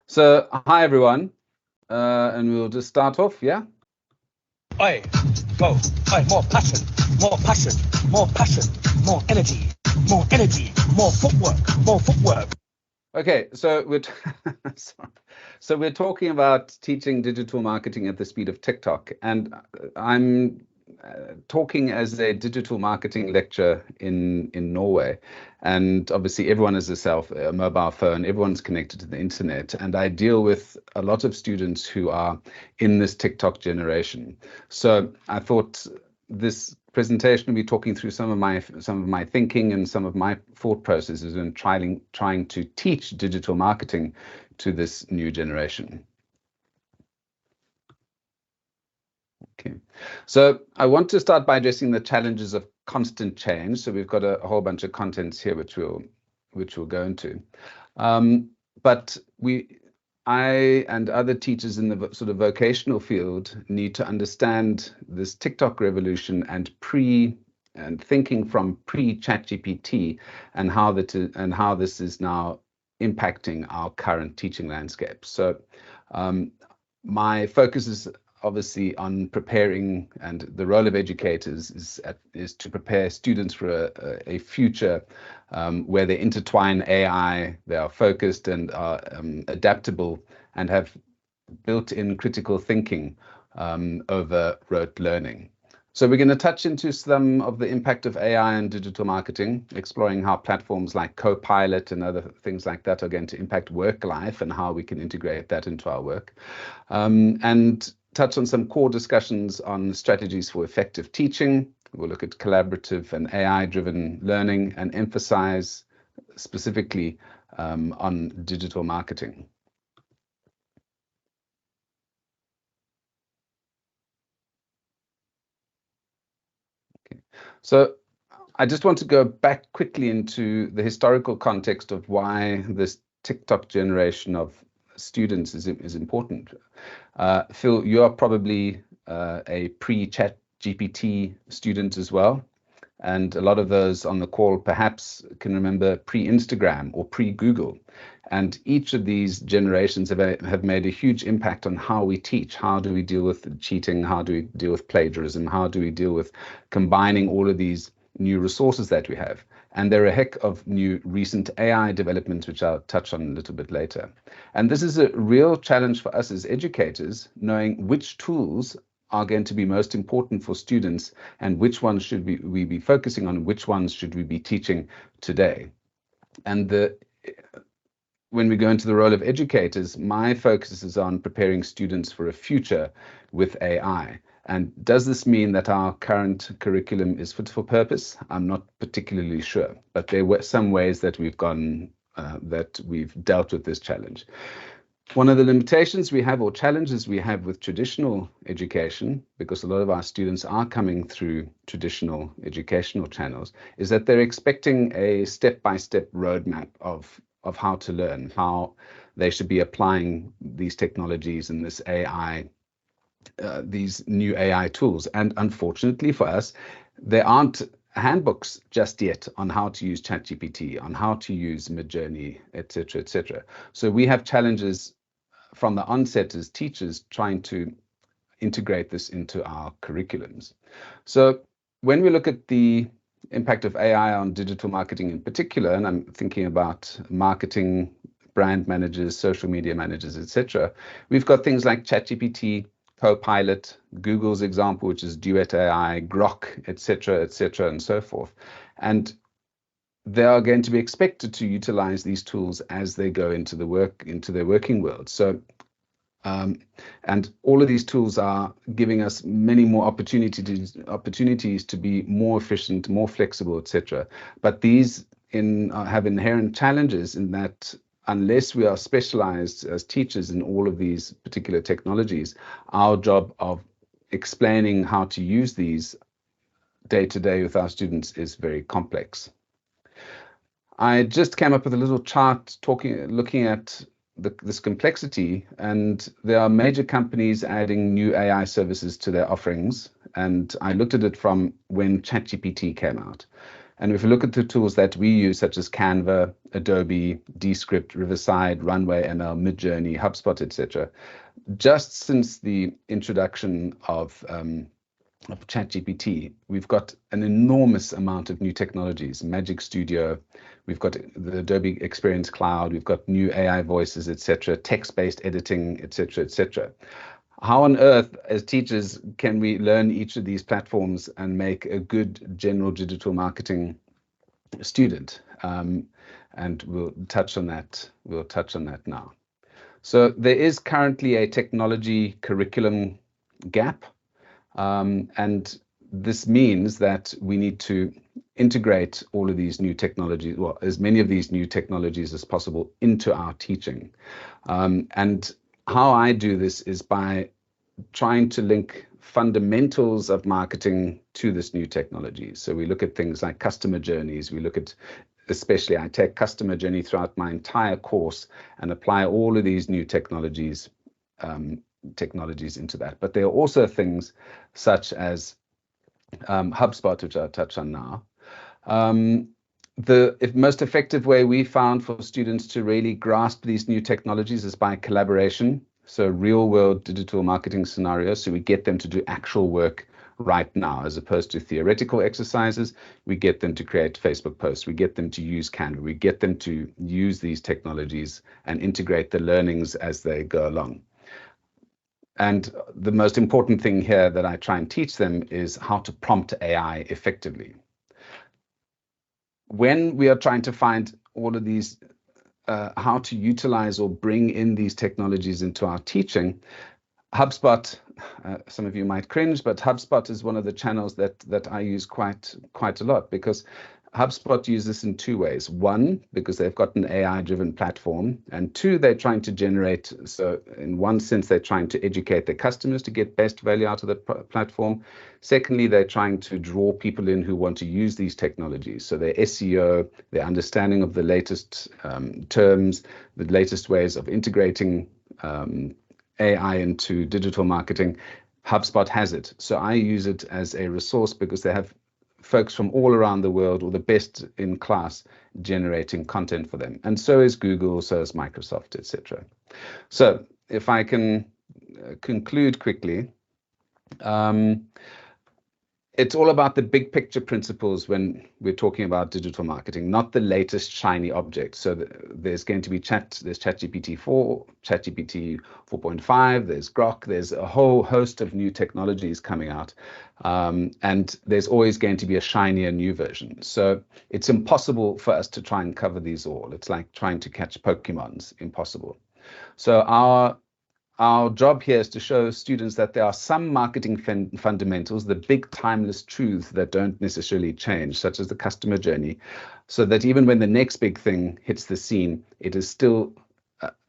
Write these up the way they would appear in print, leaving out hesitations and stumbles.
So, hi everyone, and we'll just start off, yeah? Oi, go. Oi, more passion, more passion, more passion, more energy, more energy, more footwork, more footwork. Okay, so we're sorry. So we're talking about teaching digital marketing at the speed of TikTok, and I'm talking as a digital marketing lecturer in Norway, and obviously everyone has a mobile phone, everyone's connected to the internet, and I deal with a lot of students who are in this TikTok generation. So I thought this presentation will be talking through some of my thinking and some of my thought processes in trying to teach digital marketing to this new generation. Okay, so I want to start by addressing the challenges of constant change. So we've got a whole bunch of contents here which we'll go into, but I and other teachers in the sort of vocational field need to understand this TikTok revolution and thinking from pre-ChatGPT and how this is now impacting our current teaching landscape. So my focus is obviously on preparing, and the role of educators is to prepare students for a future where they intertwine AI, they are focused and are adaptable and have built-in critical thinking over rote learning. So we're going to touch into some of the impact of AI and digital marketing, exploring how platforms like Copilot and other things like that are going to impact work life and how we can integrate that into our work. And touch on some core discussions on strategies for effective teaching. We'll look at collaborative and AI-driven learning and emphasize specifically on digital marketing. Okay. So I just want to go back quickly into the historical context of why this TikTok generation of students is important. Phil, you are probably a pre-Chat GPT student as well. And a lot of those on the call perhaps can remember pre-Instagram or pre-Google. And each of these generations have made a huge impact on how we teach. How do we deal with cheating? How do we deal with plagiarism? How do we deal with combining all of these new resources that we have? And there are a heck of new recent AI developments, which I'll touch on a little bit later. And this is a real challenge for us as educators, knowing which tools are going to be most important for students and which ones should we be focusing on, which ones should we be teaching today. And when we go into the role of educators, my focus is on preparing students for a future with AI. And does this mean that our current curriculum is fit for purpose? I'm not particularly sure, but there were some ways that we've dealt with this challenge. One of the limitations we have, or challenges we have with traditional education, because a lot of our students are coming through traditional educational channels, is that they're expecting a step-by-step roadmap of how to learn, how they should be applying these technologies and this AI, these new AI tools. And unfortunately for us, there aren't handbooks just yet on how to use ChatGPT, on how to use Midjourney, etc., etc. So we have challenges from the onset as teachers trying to integrate this into our curriculums. So when we look at the impact of AI on digital marketing in particular, and I'm thinking about marketing, brand managers, social media managers, etc., we've got things like ChatGPT, Copilot, Google's example, which is Duet AI, Grok, etc., and so forth. And they are going to be expected to utilize these tools as they go into their working world. So, and all of these tools are giving us many more opportunities to be more efficient, more flexible, etc. But these have inherent challenges in that unless we are specialized as teachers in all of these particular technologies, our job of explaining how to use these day to day with our students is very complex. I just came up with a little chart looking at this complexity, and there are major companies adding new AI services to their offerings. And I looked at it from when ChatGPT came out. And if you look at the tools that we use, such as Canva, Adobe, Descript, Riverside, Runway, ML, Midjourney, HubSpot, etc., just since the introduction of ChatGPT, we've got an enormous amount of new technologies, Magic Studio, we've got the Adobe Experience Cloud, we've got new AI voices, etc., text-based editing, etc., etc. How on earth, as teachers, can we learn each of these platforms and make a good general digital marketing student? And we'll touch on that. We'll touch on that now. So there is currently a technology curriculum gap. And this means that we need to integrate all of these new technologies, well, as many of these new technologies as possible into our teaching. And how I do this is by trying to link fundamentals of marketing to this new technology. So we look at things like customer journeys. We look at, especially I take customer journey throughout my entire course and apply all of these new technologies into that. But there are also things such as HubSpot, which I'll touch on now. The most effective way we found for students to really grasp these new technologies is by collaboration. So real world digital marketing scenarios. So we get them to do actual work right now, as opposed to theoretical exercises. We get them to create Facebook posts. We get them to use Canva. We get them to use these technologies and integrate the learnings as they go along. And the most important thing here that I try and teach them is how to prompt AI effectively. When we are trying to find all of these, how to utilize or bring in these technologies into our teaching, HubSpot, some of you might cringe, but HubSpot is one of the channels that I use quite a lot, because HubSpot uses this in two ways. One, because they've got an AI-driven platform, and two, they're trying to generate, so in one sense, they're trying to educate their customers to get best value out of the platform. Secondly, they're trying to draw people in who want to use these technologies. So their SEO, their understanding of the latest terms, the latest ways of integrating AI into digital marketing, HubSpot has it. So I use it as a resource because they have folks from all around the world, or the best in class, generating content for them. And so is Google, so is Microsoft, etc. So if I can conclude quickly, it's all about the big picture principles when we're talking about digital marketing, not the latest shiny object. So there's going to be there's ChatGPT 4, ChatGPT 4.5, there's Grok, there's a whole host of new technologies coming out. And there's always going to be a shinier new version. So it's impossible for us to try and cover these all. It's like trying to catch Pokemons, impossible. So our job here is to show students that there are some marketing fundamentals, the big timeless truths that don't necessarily change, such as the customer journey, so that even when the next big thing hits the scene, it is still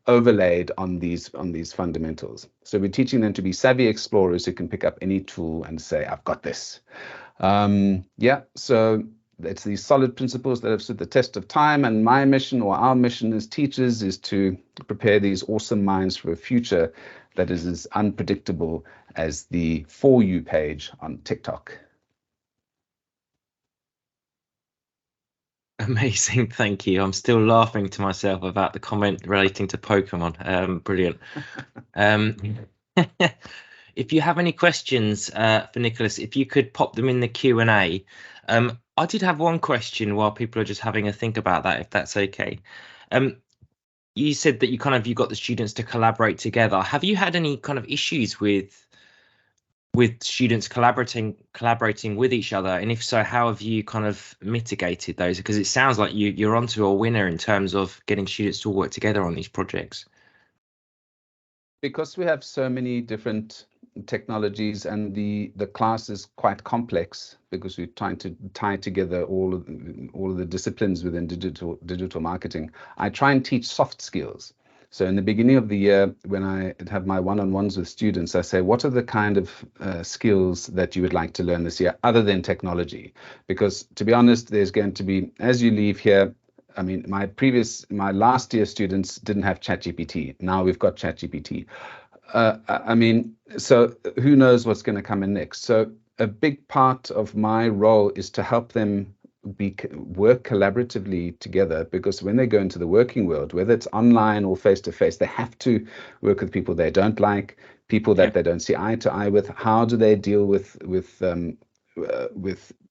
overlaid on these fundamentals. So we're teaching them to be savvy explorers who can pick up any tool and say, I've got this. So it's these solid principles that have stood the test of time, and my mission, or our mission as teachers, is to prepare these awesome minds for a future that is as unpredictable as the For You page on TikTok. Amazing, thank you. I'm still laughing to myself about the comment relating to Pokemon. Brilliant. If you have any questions for Nicholas, if you could pop them in the Q&A. I did have one question while people are just having a think about that, if that's okay. You said that you got the students to collaborate together. Have you had any kind of issues with students collaborating with each other? And if so, how have you kind of mitigated those? Because it sounds like you're onto a winner in terms of getting students to work together on these projects. Because we have so many different technologies, and the class is quite complex, because we're trying to tie together all of the disciplines within digital marketing. I try and teach soft skills. So in the beginning of the year, when I have my one-on-ones with students, I say, what are the kind of skills that you would like to learn this year other than technology? Because to be honest, there's going to be, as you leave here, I mean, my last year students didn't have ChatGPT. Now we've got ChatGPT. So who knows what's going to come in next? So a big part of my role is to help them work collaboratively together, because when they go into the working world, whether it's online or face to face, they have to work with people they don't like, people that they don't see eye to eye with. How do they deal with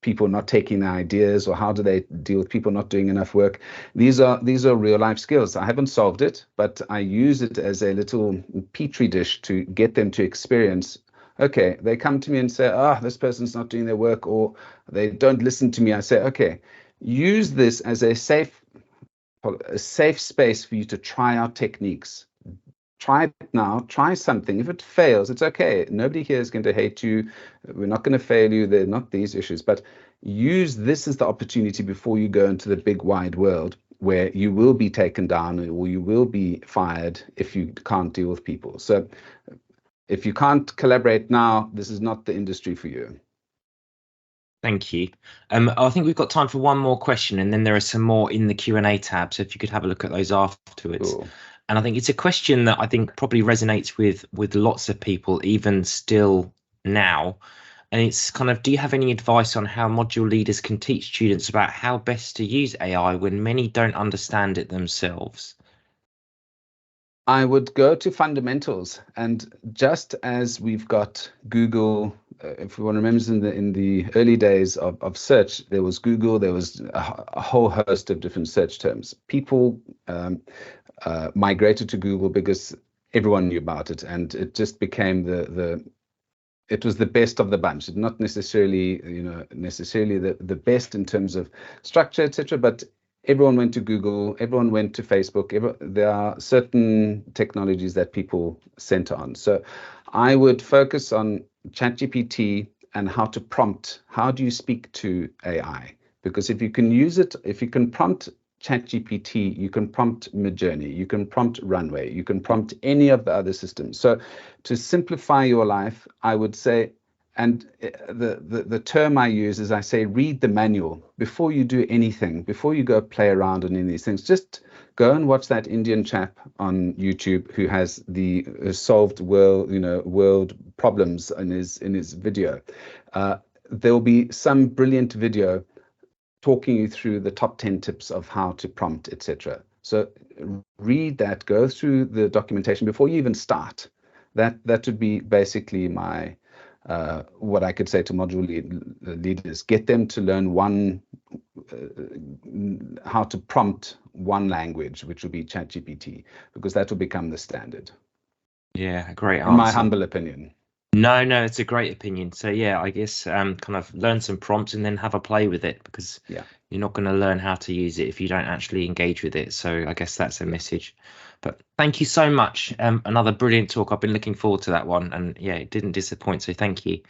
people not taking their ideas, or how do they deal with people not doing enough work? These are real life skills. I haven't solved it, but I use it as a little petri dish to get them to experience. Okay, they come to me and say, this person's not doing their work, or they don't listen to me. I say, okay, use this as a safe space for you to try out techniques. Try it now, try something. If it fails, it's okay. Nobody here is going to hate you. We're not going to fail you. They're not these issues, but use this as the opportunity before you go into the big wide world, where you will be taken down or you will be fired if you can't deal with people. So if you can't collaborate now, this is not the industry for you. Thank you. I think we've got time for one more question, and then there are some more in the Q&A tab. So if you could have a look at those afterwards. Cool. And I think it's a question that I think probably resonates with lots of people, even still now. And it's kind of, do you have any advice on how module leaders can teach students about how best to use AI when many don't understand it themselves? I would go to fundamentals, and just as we've got Google, if one remembers in the early days of search, there was Google, there was a whole host of different search terms. People migrated to Google because everyone knew about it, and it just became it was the best of the bunch. It's not necessarily the best in terms of structure, etc., but everyone went to Google, everyone went to Facebook. There are certain technologies that people center on. So I would focus on ChatGPT and how to prompt. How do you speak to AI? Because if you can use it, if you can prompt ChatGPT, you can prompt Midjourney, you can prompt Runway, you can prompt any of the other systems. So to simplify your life, I would say, and the term I use is, I say, read the manual before you do anything, before you go play around on any of these things. Just go and watch that Indian chap on YouTube who has the solved world problems in his video. There will be some brilliant video talking you through the top 10 tips of how to prompt, etc. So read that, go through the documentation before you even start. That would be basically my what I could say to module leaders. Get them to learn how to prompt one language, which will be ChatGPT, because that will become the standard. Yeah, great answer. In my humble opinion. No, it's a great opinion. So yeah, I guess kind of learn some prompts and then have a play with it, because you're not going to learn how to use it if you don't actually engage with it. So I guess that's a message. But thank you so much. Another brilliant talk. I've been looking forward to that one, and yeah, it didn't disappoint. So thank you.